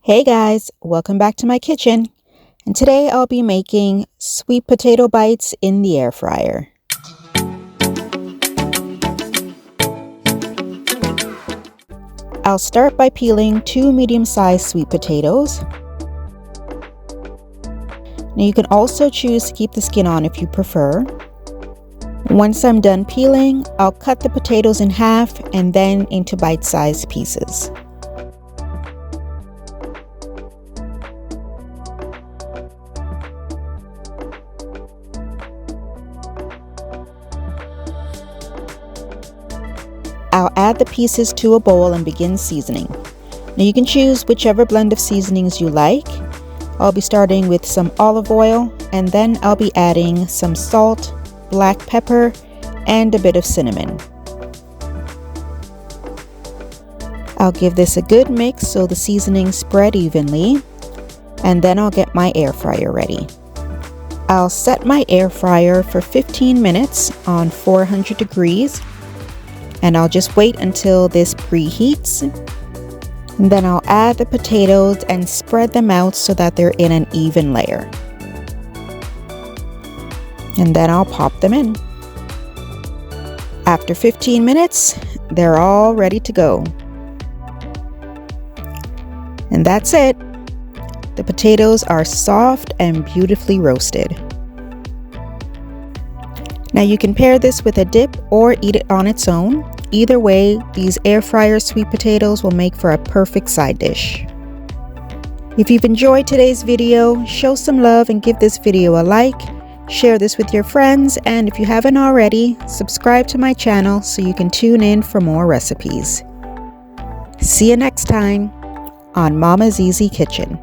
Hey guys, welcome back to my kitchen. And today I'll be making sweet potato bites in the air fryer. I'll start by peeling 2 medium-sized sweet potatoes. Now you can also choose to keep the skin on if you prefer. Once I'm done peeling, I'll cut the potatoes in half and then into bite-sized pieces. I'll add the pieces to a bowl and begin seasoning. Now you can choose whichever blend of seasonings you like. I'll be starting with some olive oil, and then I'll be adding some salt, black pepper, and a bit of cinnamon. I'll give this a good mix so the seasonings spread evenly, and then I'll get my air fryer ready. I'll set my air fryer for 15 minutes on 400 degrees. And I'll just wait until this preheats. And then I'll add the potatoes and spread them out so that they're in an even layer. And then I'll pop them in. After 15 minutes, they're all ready to go. And that's it. The potatoes are soft and beautifully roasted. Now you can pair this with a dip or eat it on its own. Either way, these air fryer sweet potatoes will make for a perfect side dish. If you've enjoyed today's video, show some love and give this video a like, share this with your friends, and if you haven't already, subscribe to my channel so you can tune in for more recipes. See you next time on Mama's Easy Kitchen.